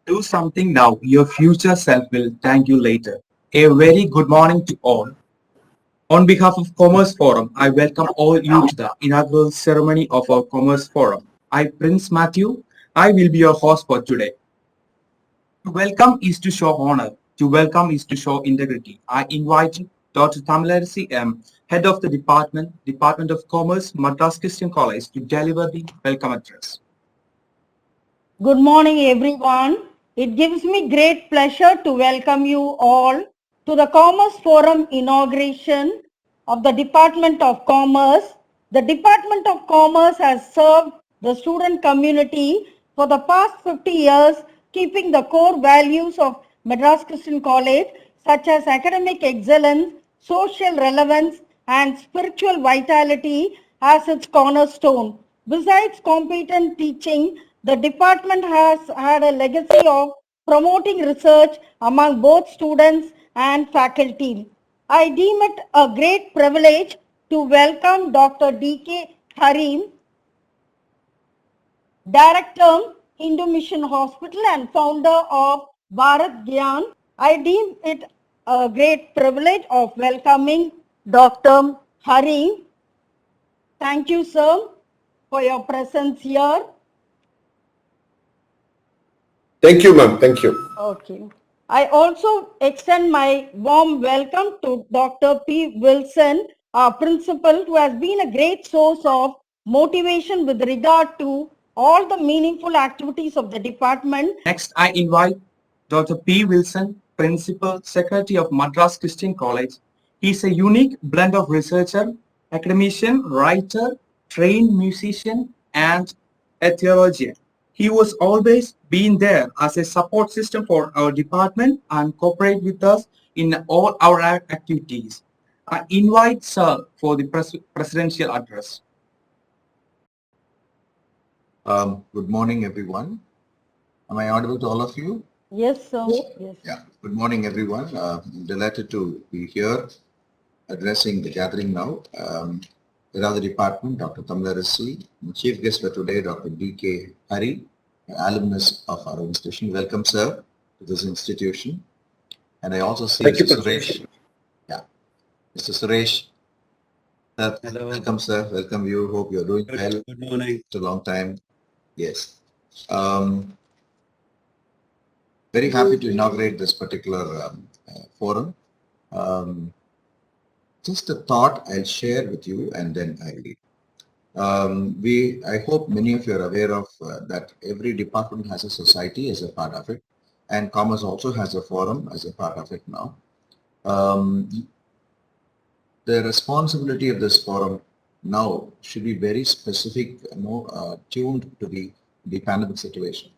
Do something now, your future self will thank you later. A very good morning to all. On behalf of Commerce Forum, I welcome all you to the inaugural ceremony of our Commerce Forum. I, Prince Matthew, I will be your host for today. To welcome is to show honor. To welcome is to show integrity. I invite Dr. Tamilarisi M., Head of the Department of Commerce, Madras Christian College, to deliver the welcome address. Good morning, everyone. It gives me great pleasure to welcome you all to the Commerce Forum inauguration of the Department of Commerce. The Department of Commerce has served the student community for the past 50 years, keeping the core values of Madras Christian College, such as academic excellence, social relevance, and spiritual vitality as its cornerstone. Besides competent teaching, the department has had a legacy of promoting research among both students and faculty. I deem it a great privilege to welcome Dr.D.K.Hari, Director, Hindu Mission Hospital and founder of Bharath Gyan. I deem it a great privilege of welcoming Dr. Hari. Thank you, sir, for your presence here. Thank you, ma'am. Thank you. Okay. I also extend my warm welcome to Dr. P. Wilson, our principal, who has been a great source of motivation with regard to all the meaningful activities of the department. Next, I invite Dr. P. Wilson, Principal Secretary of Madras Christian College. He is a unique blend of researcher, academician, writer, trained musician, and a theologian. He was always been there as a support system for our department and cooperate with us in all our activities. I invite Sir for the presidential address. Good morning, everyone. Am I audible to all of you? Yes, sir. Yes. Yeah. Good morning, everyone. I'm delighted to be here addressing the gathering now. Head of the department, Dr. Tamilarisi, chief guest for today, Dr. D.K.Hari, alumnus of our institution. Welcome, sir, to this institution. And I also see Mr. Suresh. Yeah, Mr. Suresh. Hello. Welcome, sir. Welcome you. Hope you're doing well. Good morning. It's a long time. Yes. Very happy to inaugurate this particular forum. Just a thought I'll share with you and then I'll leave. I hope many of you are aware of that every department has a society as a part of it, and commerce also has a forum as a part of it now. The responsibility of this forum now should be very specific, tuned to the pandemic situation.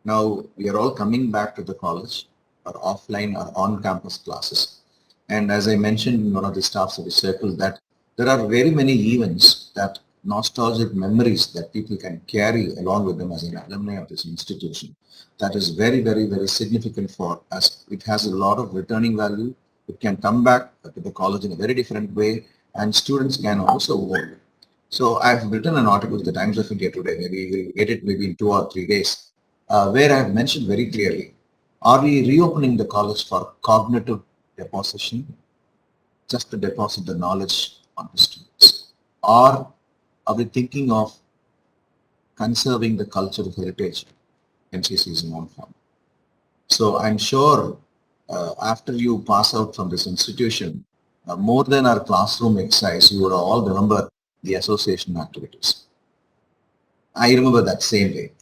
Now we are all coming back to the college, or offline or on-campus classes. And as I mentioned in one of the staff service circles, that there are very many events, that nostalgic memories that people can carry along with them as an alumni of this institution. That is very, very, very significant for us. It has a lot of returning value. It can come back to the college in a very different way, and students can also work. So I've written an article in the Times of India today, maybe we'll get it maybe in 2 or 3 days, where I have mentioned very clearly, are we reopening the college for cognitive deposition, just to deposit the knowledge on the students? Or are we thinking of conserving the cultural heritage NCC in one form? So I'm sure after you pass out from this institution, more than our classroom exercise, you would all remember the association activities. I remember that same way.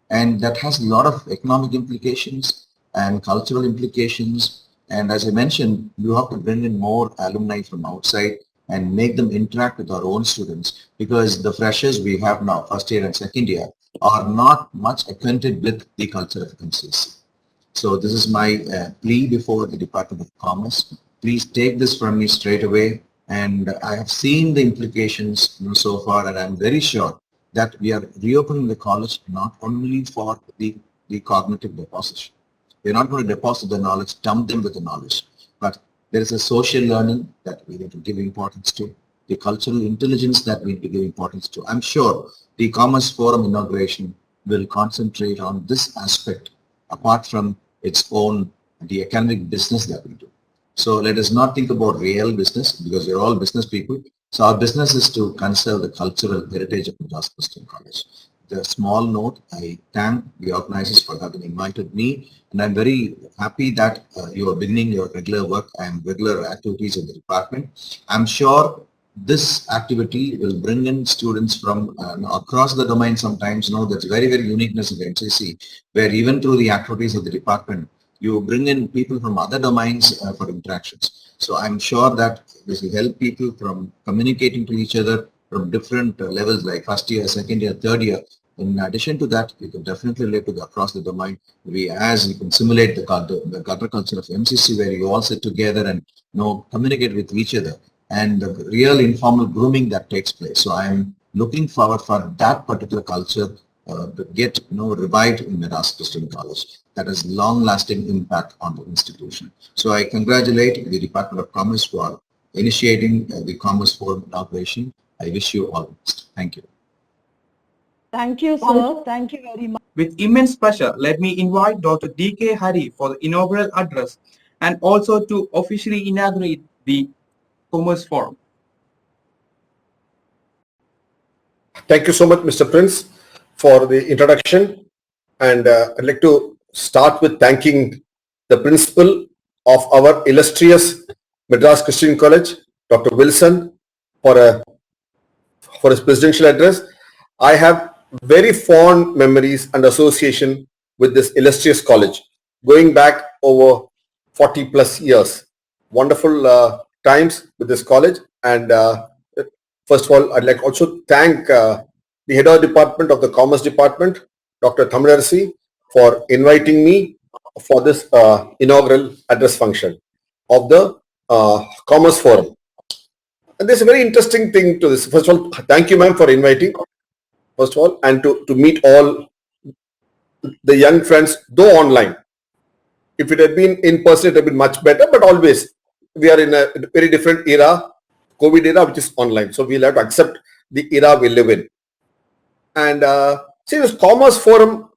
And that has a lot of economic implications and cultural implications. And as I mentioned, you have to bring in more alumni from outside and make them interact with our own students, because the freshers we have now, first year and second year, are not much acquainted with the culture of NCC. So this is my plea before the Department of Commerce. Please take this from me straight away. And I have seen the implications so far, and I'm very sure that we are reopening the college not only for the cognitive deposition. We're not going to deposit the knowledge, dump them with the knowledge, but there is a social learning that we need to give importance to, the cultural intelligence that we need to give importance to. I'm sure the Commerce Forum inauguration will concentrate on this aspect apart from its own, the academic business that we do. So let us not think about real business, because we're all business people. So our business is to conserve the cultural heritage of Madras Christian College. The small note, I thank the organizers for having invited me, and I'm very happy that you are beginning your regular work and regular activities in the department. I'm sure this activity will bring in students from across the domain sometimes. That's very, very uniqueness of NCC, where even through the activities of the department, you bring in people from other domains for interactions. So I'm sure that this will help people from communicating to each other from different levels, like first year, second year, third year. In addition to that, you can definitely relate to across the domain. As you can simulate the gutter culture of MCC, where you all sit together and communicate with each other, and the real informal grooming that takes place. So I'm looking forward for that particular culture to get revived in Madras Christian College. That has long-lasting impact on the institution. So I congratulate the Department of Commerce for initiating the Commerce Forum inauguration. I wish you all the best. Thank you. Thank you, sir. Thank you very much. With immense pleasure, let me invite Dr. D.K.Hari for the inaugural address and also to officially inaugurate the Commerce Forum. Thank you so much, Mr. Prince, for the introduction. And I'd like to start with thanking the principal of our illustrious Madras Christian College, Dr. Wilson, for his presidential address. I have very fond memories and association with this illustrious college, going back over 40 plus years. Wonderful times with this college. And first of all, I'd like also to thank the head of department of the Commerce Department, Dr. Thamizharasi, for inviting me for this inaugural address function of the Commerce Forum. And there's a very interesting thing to this. First of all, thank you, ma'am, for inviting, first of all, and to meet all the young friends, though online. If it had been in person, it would have been much better, but always we are in a very different era, COVID era, which is online. So we'll have to accept the era we live in. And see, this Commerce Forum,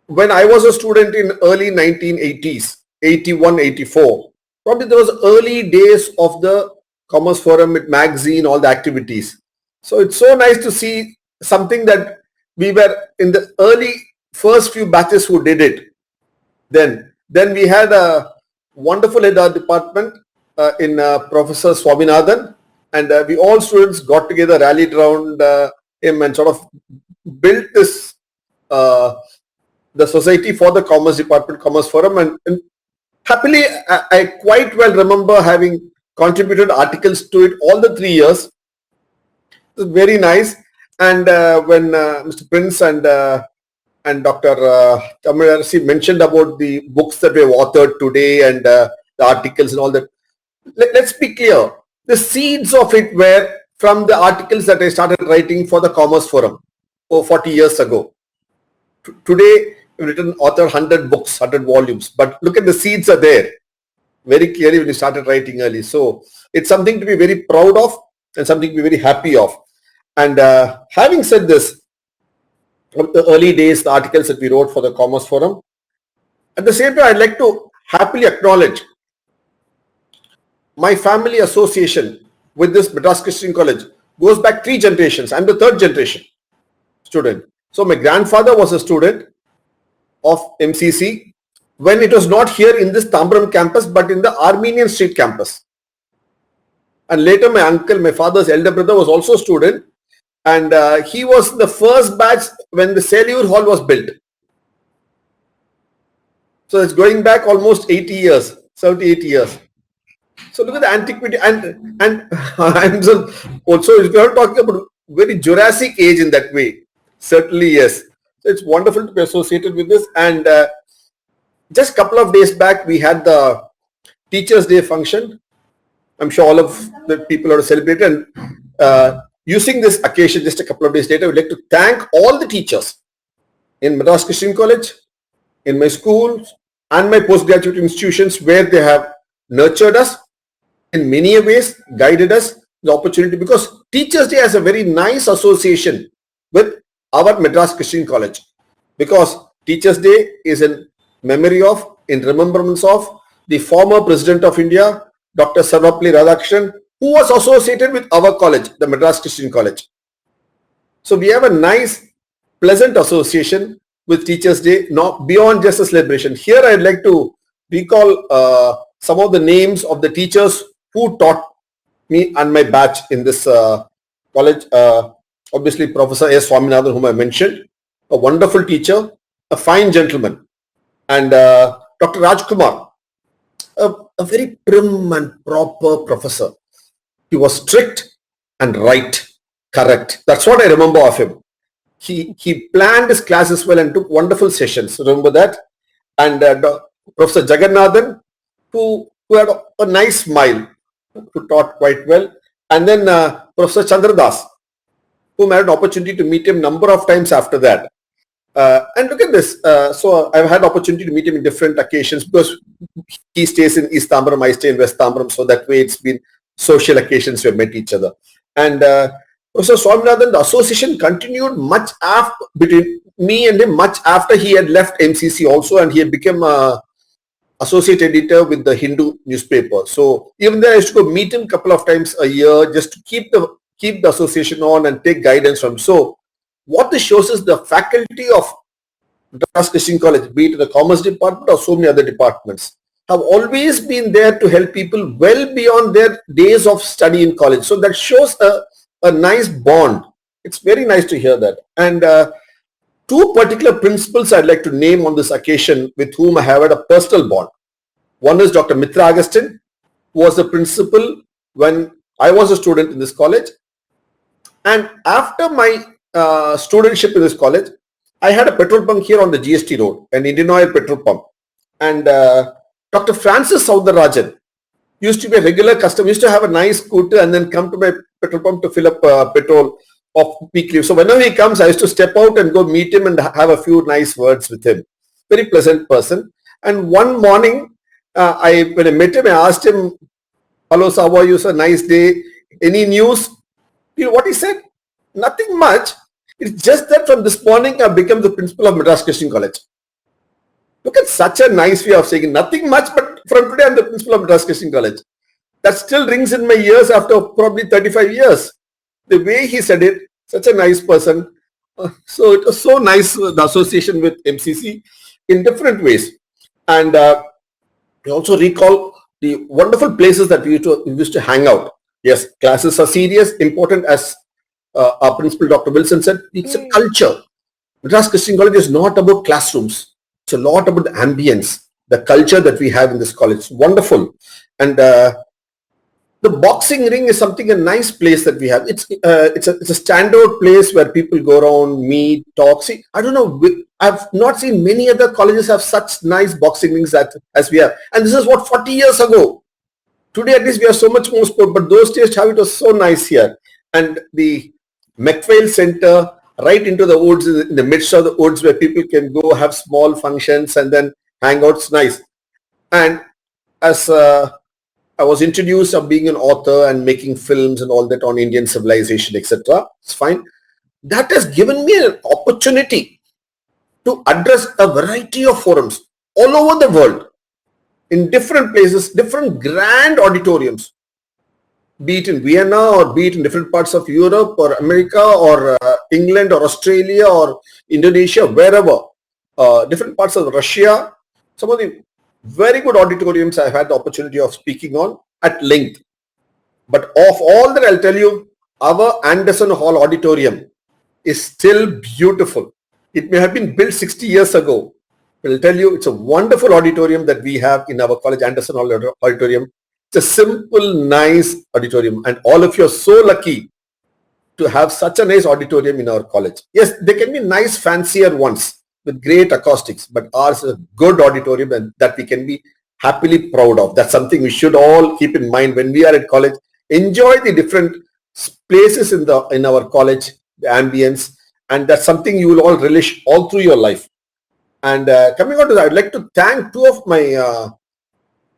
when I was a student in early 1980s, 81, 84, probably there was early days of the Commerce Forum with magazine, all the activities. So it's so nice to see something that we were in the early first few batches who did it. Then we had a wonderful head of department in Professor Swaminathan, and we all students got together, rallied around him and sort of built this the society for the Commerce Department, Commerce Forum, and happily I quite well remember having contributed articles to it all the 3 years. It was very nice. And when Mr. Prince and Dr. Thamizharasi mentioned about the books that we have authored today and the articles and all that, let's be clear. The seeds of it were from the articles that I started writing for the Commerce Forum 40 years ago. Today, we've written author 100 books, 100 volumes, but look at the seeds are there very clearly when you started writing early. So it's something to be very proud of and something to be very happy of. And having said this, the early days, the articles that we wrote for the Commerce Forum, at the same time, I'd like to happily acknowledge my family association with this Madras Christian College goes back 3 generations. I'm the 3rd generation student. So my grandfather was a student of MCC when it was not here in this Tambaram campus, but in the Armenian Street campus. And later my uncle, my father's elder brother, was also a student, and he was the first batch when the Selur Hall was built. So it's going back almost 80 years, 70, 80 years. So look at the antiquity, and I'm also, if you are talking about very Jurassic age in that way, certainly yes. So it's wonderful to be associated with this. And just a couple of days back, we had the Teachers' Day function. I'm sure all of the people are celebrated. And using this occasion, just a couple of days later, I would like to thank all the teachers in Madras Christian College, in my schools, and my postgraduate institutions, where they have nurtured us in many ways, guided us the opportunity, because Teachers' Day has a very nice association with our Madras Christian College, because Teachers' Day is an memory of, in remembrance of the former President of India, Dr. Sarvapalli Radhakrishnan, who was associated with our college, the Madras Christian College. So we have a nice, pleasant association with Teachers' Day, not beyond just a celebration. Here I'd like to recall some of the names of the teachers who taught me and my batch in this college. Obviously, Professor S. Swaminathan, whom I mentioned, a wonderful teacher, a fine gentleman, and Dr. Rajkumar, a very prim and proper professor. He was strict and right, correct. That's what I remember of him. He planned his classes well and took wonderful sessions. Remember that? And Professor Jagannathan, who had a nice smile, who taught quite well. And then Professor Chandradas, whom I had an opportunity to meet him number of times after that. And look at this. So I've had opportunity to meet him in different occasions because he stays in East Tambaram, I stay in West Tambaram. So that way it's been social occasions we have met each other. And Professor Swaminathan, the association continued much after, between me and him, much after he had left MCC also, and he had become associate editor with the Hindu newspaper. So even there I used to go meet him a couple of times a year just to keep the association on and take guidance from him. So what this shows is the faculty of Madras Christian College, be it the Commerce Department or so many other departments, have always been there to help people well beyond their days of study in college. So that shows a nice bond. It's very nice to hear that. And two particular principals I'd like to name on this occasion with whom I have had a personal bond. One is Dr. Mitra Agustin, who was the principal when I was a student in this college. And after my studentship in this college, I had a petrol pump here on the GST road, an Indian Oil petrol pump. And Dr. Francis Soundarajan used to be a regular customer, used to have a nice scooter and then come to my petrol pump to fill up petrol of weekly. So whenever he comes, I used to step out and go meet him and have a few nice words with him. Very pleasant person. And one morning, when I met him, I asked him, "Hello, sir, how are you, sir? Nice day. Any news?" You know what he said? Nothing much. It's just that from this morning, I've become the principal of Madras Christian College. Look at such a nice way of saying nothing much, but from today, I'm the principal of Madras Christian College. That still rings in my ears after probably 35 years. The way he said it, such a nice person. So it was so nice, the association with MCC in different ways. And we also recall the wonderful places that we used to hang out. Yes, classes are serious, important, as our principal, Dr. Wilson, said. It's a culture. Madras Christian College is not about classrooms. It's a lot about the ambience, the culture that we have in this college. It's wonderful. And the boxing ring is a nice place that we have. It's a standard place where people go around, meet, talk. See, I don't know. I've not seen many other colleges have such nice boxing rings as we have. And this is what, 40 years ago. Today, at least, we have so much more sport. But those days, how it was so nice here. And the McPhail Center, right into the woods, in the midst of the woods, where people can go have small functions and then hang out. It's nice. And as I was introduced of being an author and making films and all that on Indian civilization, etc. It's fine. That has given me an opportunity to address a variety of forums all over the world, in different places, different grand auditoriums, be it in Vienna or be it in different parts of Europe or America or England or Australia or Indonesia, wherever, different parts of Russia. Some of the very good auditoriums I've had the opportunity of speaking on at length. But of all that, I'll tell you, our Anderson Hall auditorium is still beautiful. It may have been built 60 years ago. But I'll tell you, it's a wonderful auditorium that we have in our college, Anderson Hall auditorium. It's a simple, nice auditorium. And all of you are so lucky to have such a nice auditorium in our college. Yes, there can be nice, fancier ones with great acoustics, but ours is a good auditorium and that we can be happily proud of. That's something we should all keep in mind when we are at college. Enjoy the different places in our college, the ambience, and that's something you will all relish all through your life. And coming on to that, I'd like to thank two of my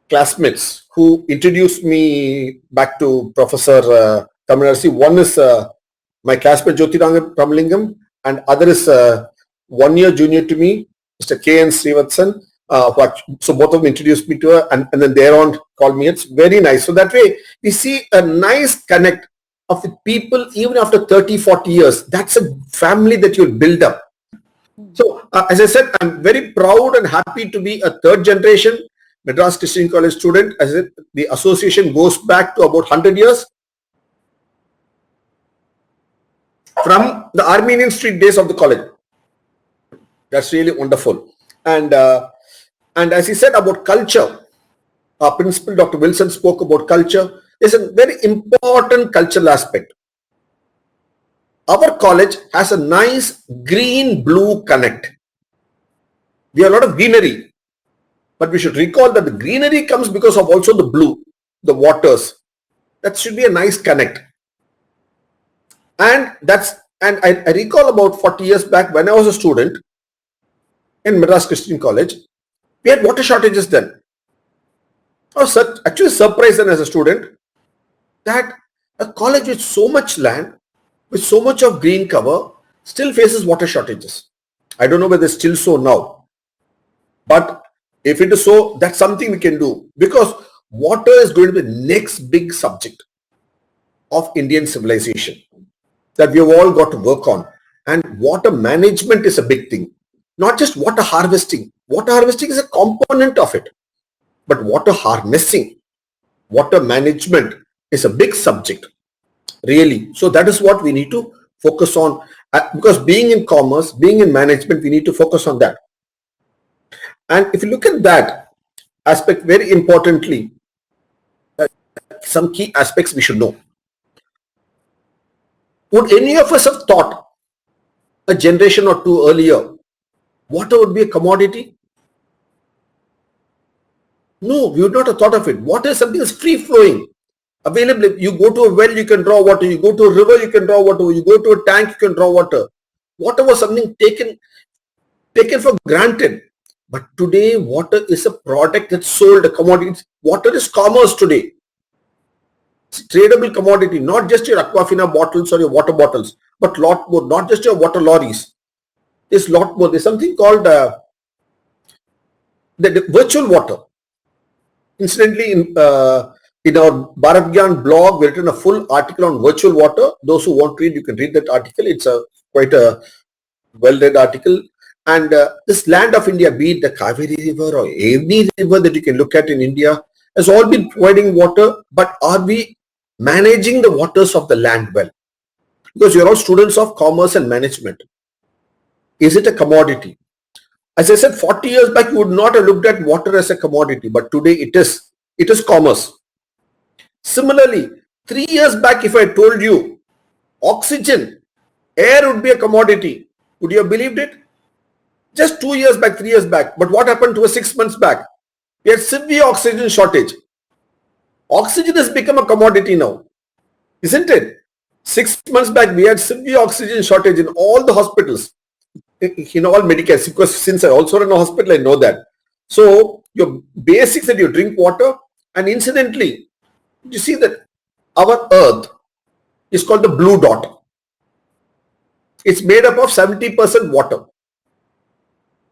classmates who introduced me back to Professor Kaminarsi. One is my classmate Jyotiranga Ramalingam, and other is 1 year junior to me, Mr. K.N. Srivatsan. So both of them introduced me to her, and then thereon called me. It's very nice. So that way we see a nice connect of the people even after 30, 40 years. That's a family that you'll build up. So as I said, I'm very proud and happy to be a third generation Madras Christian College student. As I said, the association goes back to about 100 years. From the Armenian Street days of the college. That's really wonderful. And as he said about culture, our principal Dr. Wilson spoke about culture. It's a very important cultural aspect. Our college has a nice green-blue connect. We have a lot of greenery, but we should recall that the greenery comes because of also the blue, the waters. That should be a nice connect. And I recall about 40 years back when I was a student in Madras Christian College, we had water shortages then. I was actually surprised then as a student that a college with so much land, with so much of green cover, still faces water shortages. I don't know whether it's still so now. But if it is so, that's something we can do, because water is going to be the next big subject of Indian civilization that we have all got to work on. And water management is a big thing. Not just water harvesting. Water harvesting is a component of it. But water harnessing, water management is a big subject, really. So that is what we need to focus on. Because being in commerce, being in management, we need to focus on that. And if you look at that aspect very importantly, some key aspects we should know. Would any of us have thought a generation or two earlier water would be a commodity? No, we would not have thought of it. Water is something that's free flowing, available. You go to a well, you can draw water. You go to a river, you can draw water. You go to a tank, you can draw water. Water was something taken for granted. But today, water is a product that's sold, a commodity. Water is commerce today. It's a tradable commodity, not just your Aquafina bottles or your water bottles, but lot more, not just your water lorries. There's a lot more. There's something called the virtual water. Incidentally, in our Bharath Gyan blog, we've written a full article on virtual water. Those who want to read, you can read that article. It's quite a well-read article. And this land of India, be it the Kaveri River or any river that you can look at in India, has all been providing water. But are we managing the waters of the land well? Because you're all students of commerce and management. Is it a commodity? As I said, 40 years back, you would not have looked at water as a commodity, but today it is. It is commerce. Similarly, 3 years back, if I told you oxygen, air would be a commodity, would you have believed it? Just 2 years back, 3 years back. But what happened to us 6 months back? We had severe oxygen shortage. Oxygen has become a commodity now, isn't it? 6 months back, we had severe oxygen shortage in all the hospitals, in all medicals, because since I also run a hospital, I know that. So your basics that you drink water, and incidentally, you see that our earth is called the blue dot. It's made up of 70% water.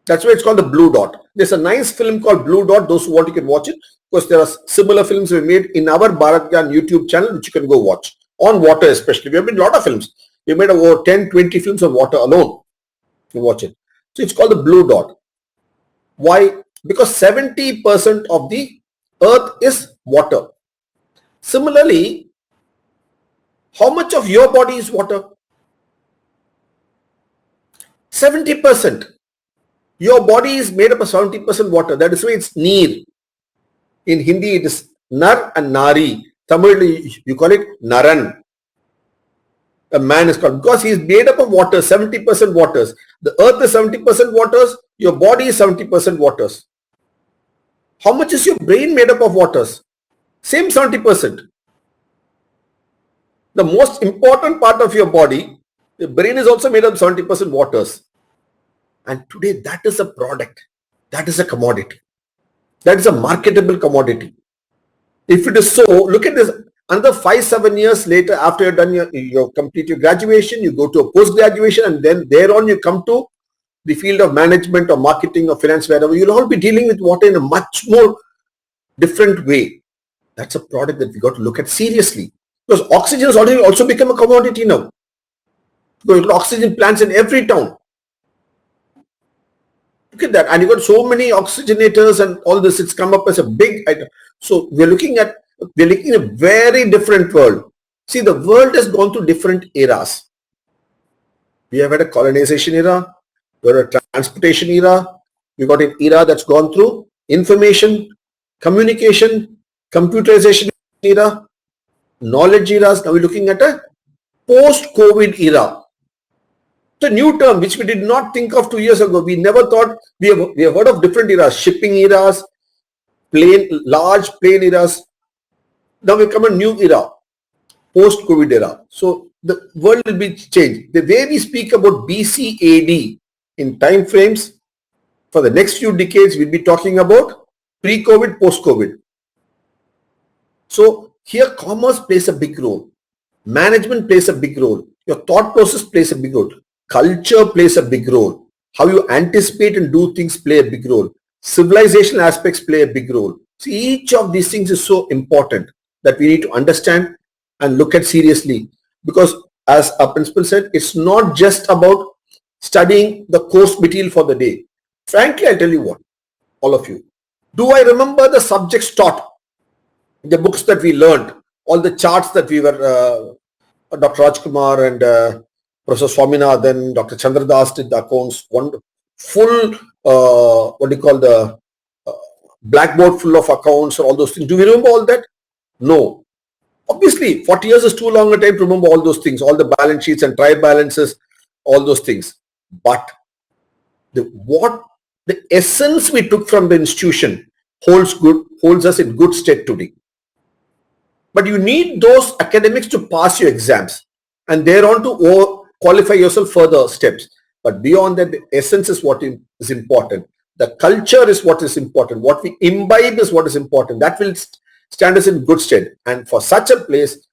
That's why it's called the blue dot. There's a nice film called Blue Dot. Those who want, you can watch it. Of course, there are similar films we made in our Bharath Gyan YouTube channel, which you can go watch. On water especially. We have made a lot of films. We made over 10, 20 films on water alone. You watch it. So it's called the blue dot. Why? Because 70% of the earth is water. Similarly, how much of your body is water? 70%. Your body is made up of 70% water. That is why it's neer. In Hindi, it is nar and nari. Tamil, you call it naran. A man is called, because he is made up of water, 70% waters. The earth is 70% waters. Your body is 70% waters. How much is your brain made up of waters? Same 70%. The most important part of your body, the brain, is also made up of 70% waters. And today that is a product. That is a commodity. That is a marketable commodity. If it is so, look at this. Another 5-7 years later, after you've done you complete your graduation, you go to a post-graduation, and then thereon you come to the field of management or marketing or finance, wherever, you'll all be dealing with water in a much more different way. That's a product that we got to look at seriously, because oxygen has already also become a commodity now. Because oxygen plants in every town. Look at that, and you got so many oxygenators and all this. It's come up as a big item. So we're looking at a very different world. See, the world has gone through different eras. We have had a colonization era, we had a transportation era, we got an era that's gone through information, communication, computerization era, knowledge eras. Now we're looking at a post-COVID era. It's a new term which we did not think of 2 years ago. We never thought, we have heard of different eras, shipping eras, large plane eras. Now we come a new era, post-COVID era. So the world will be changed. The way we speak about BC AD in time frames, for the next few decades, we'll be talking about pre-COVID, post-COVID. So here commerce plays a big role. Management plays a big role. Your thought process plays a big role. Culture plays a big role. How you anticipate and do things play a big role. Civilizational aspects play a big role. See, each of these things is so important that we need to understand and look at seriously. Because as our principal said, it's not just about studying the course material for the day. Frankly, I'll tell you what, all of you. Do I remember the subjects taught? The books that we learned, all the charts that we were, Dr. Rajkumar and Professor Swaminathan, Dr. Chandradas did the accounts, one full, what do you call the blackboard full of accounts or all those things. Do we remember all that? No. Obviously, 40 years is too long a time to remember all those things, all the balance sheets and trial balances, all those things. But the essence we took from the institution holds us in good stead today. But you need those academics to pass your exams and thereon to qualify yourself further steps. But beyond that, the essence is what is important. The culture is what is important. What we imbibe is what is important. That will stand us in good stead. And for such a place,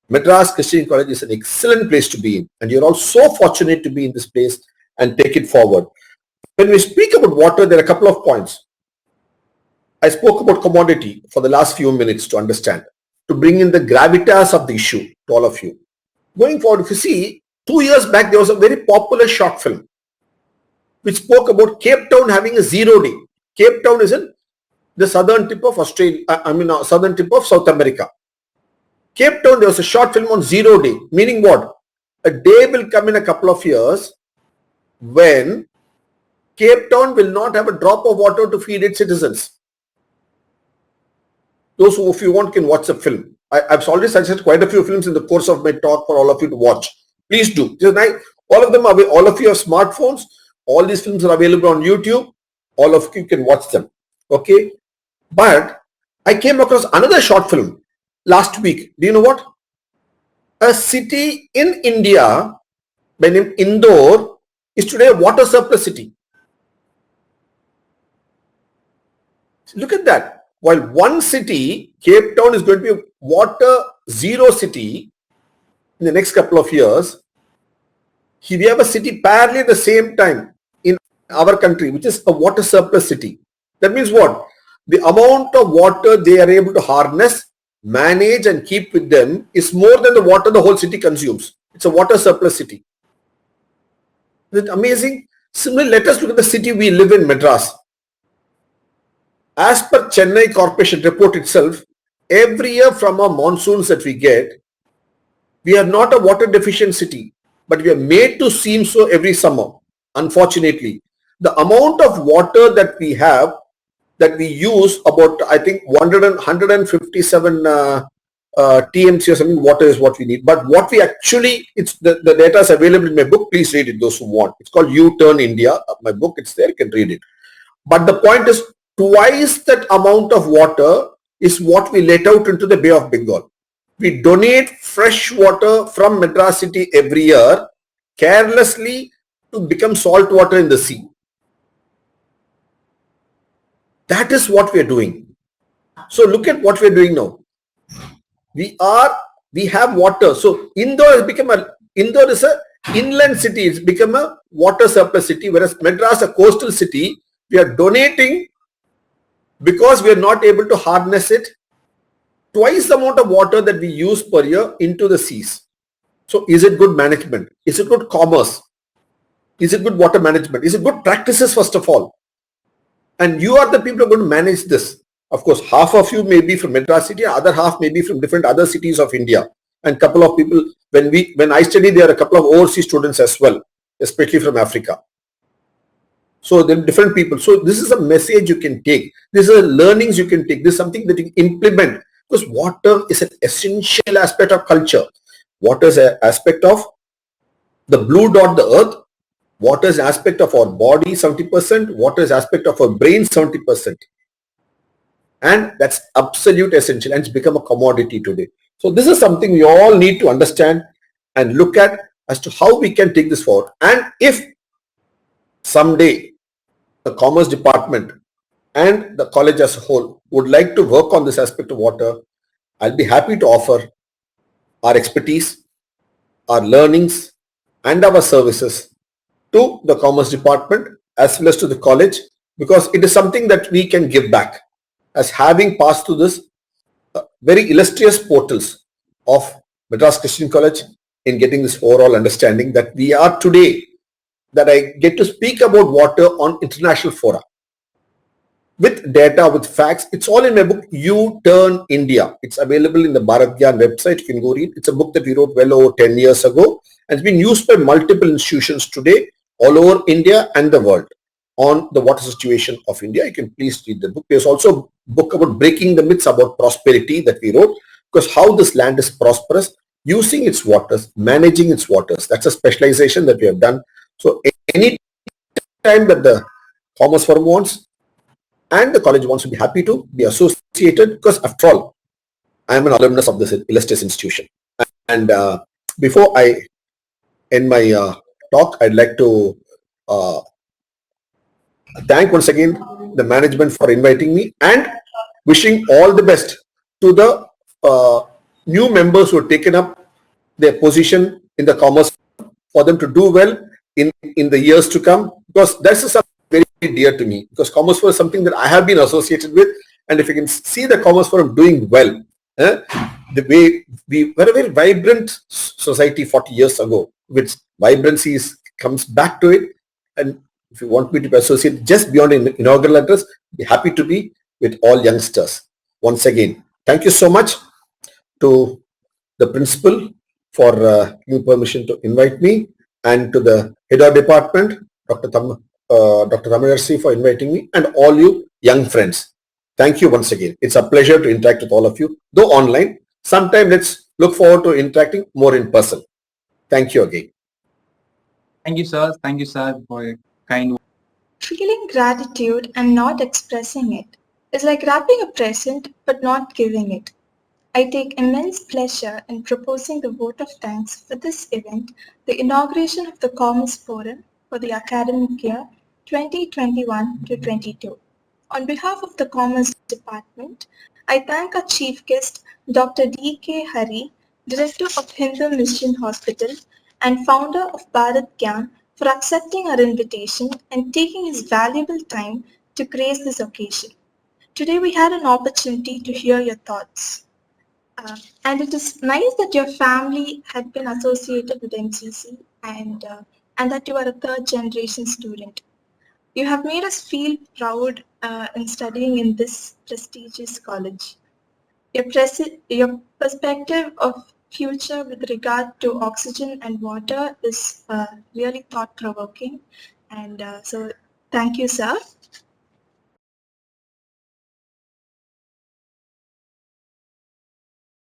Madras Christian College is an excellent place to be in. And you're all so fortunate to be in this place and take it forward. When we speak about water, there are a couple of points. I spoke about commodity for the last few minutes to understand, to bring in the gravitas of the issue to all of you. Going forward, if you see, 2 years back, there was a very popular short film which spoke about Cape Town having a 0 day. Cape Town is in the southern tip of Australia, southern tip of South America. Cape Town, there was a short film on 0 day, meaning what? A day will come in a couple of years when Cape Town will not have a drop of water to feed its citizens. Those who, if you want, can watch the film. I've already suggested quite a few films in the course of my talk for all of you to watch. Please do. All of them are, all of you have smartphones. All these films are available on YouTube. All of you can watch them. Okay. But I came across another short film last week. Do you know what? A city in India by name Indore is today a water surplus city. Look at that. While one city, Cape Town, is going to be a water zero city in the next couple of years, we have a city parallel at the same time in our country, which is a water surplus city. That means what? The amount of water they are able to harness, manage and keep with them is more than the water the whole city consumes. It's a water surplus city. Isn't it amazing? Similarly, let us look at the city we live in, Madras. As per Chennai Corporation report itself, every year from our monsoons that we get, we are not a water deficient city, but we are made to seem so every summer. Unfortunately, the amount of water that we have, that we use, about I think 157 TMC or something water is what we need. But what we actually, it's the data is available in my book. Please read it, those who want. It's called U-Turn India. My book, it's there. You can read it. But the point is, twice that amount of water is what we let out into the Bay of Bengal. We donate fresh water from Madras city every year carelessly to become salt water in the sea. That is what we are doing. So look at what we are doing now. We have water. So Indore is inland city, it's become a water surplus city, whereas Madras, a coastal city, we are donating because we are not able to harness it twice the amount of water that we use per year into the seas. So is it good management? Is it good commerce? Is it good water management? Is it good practices first of all? And you are the people who are going to manage this. Of course, half of you may be from Madras city, other half may be from different other cities of India. And couple of people, when I study, there are a couple of overseas students as well, especially from Africa. So there are different people. So this is a message you can take. This is a learnings you can take. This is something that you implement, because water is an essential aspect of culture. Water is an aspect of the blue dot, the earth. Water is an aspect of our body, 70%. Water is an aspect of our brain, 70%. And that's absolute essential, and it's become a commodity today. So this is something we all need to understand and look at as to how we can take this forward. And if someday the Commerce Department and the college as a whole would like to work on this aspect of water, I'll be happy to offer our expertise, our learnings, and our services to the Commerce Department as well as to the college, because it is something that we can give back as having passed through this very illustrious portals of Madras Christian College in getting this overall understanding that we are today, that I get to speak about water on international fora with data, with facts. It's all in my book, You Turn India. It's available in the Bharath Gyan website. You can go read. It's a book that we wrote well over 10 years ago, and it's been used by multiple institutions today all over India and the world on the water situation of India. You can please read the book. There's also a book about breaking the myths about prosperity that we wrote, because how this land is prosperous, using its waters, managing its waters. That's a specialization that we have done. So any time that the Commerce Forum wants and the college wants to be happy to be associated, because after all, I am an alumnus of this illustrious institution. And before I end my talk, I'd like to thank once again the management for inviting me and wishing all the best to the new members who have taken up their position in the commerce, for them to do well in the years to come, because that's something very dear to me, because Commerce Forum is something that I have been associated with. And if you can see the Commerce Forum doing well, the way we were a very vibrant society 40 years ago, which vibrancy comes back to it. And if you want me to be associated just beyond an inaugural address, be happy to be with all youngsters. Once again, thank you so much to the principal for giving permission to invite me, and to the head of department, Dr. Ramanarsi, for inviting me, and all you young friends. Thank you once again. It's a pleasure to interact with all of you, though online. Sometime let's look forward to interacting more in person. Thank you again. Thank you, sir. Thank you, sir, for your kind words. Feeling gratitude and not expressing it is like wrapping a present but not giving it. I take immense pleasure in proposing the vote of thanks for this event, the inauguration of the Commerce Forum for the academic year 2021 to 22. On behalf of the Commerce Department, I thank our chief guest, Dr.D.K.Hari, Director of Hindu Mission Hospital and founder of Bharath Gyan, for accepting our invitation and taking his valuable time to grace this occasion. Today we had an opportunity to hear your thoughts. And it is nice that your family had been associated with NCC, and that you are a third generation student. You have made us feel proud in studying in this prestigious college. Your perspective of future with regard to oxygen and water is really thought-provoking, and so thank you, sir.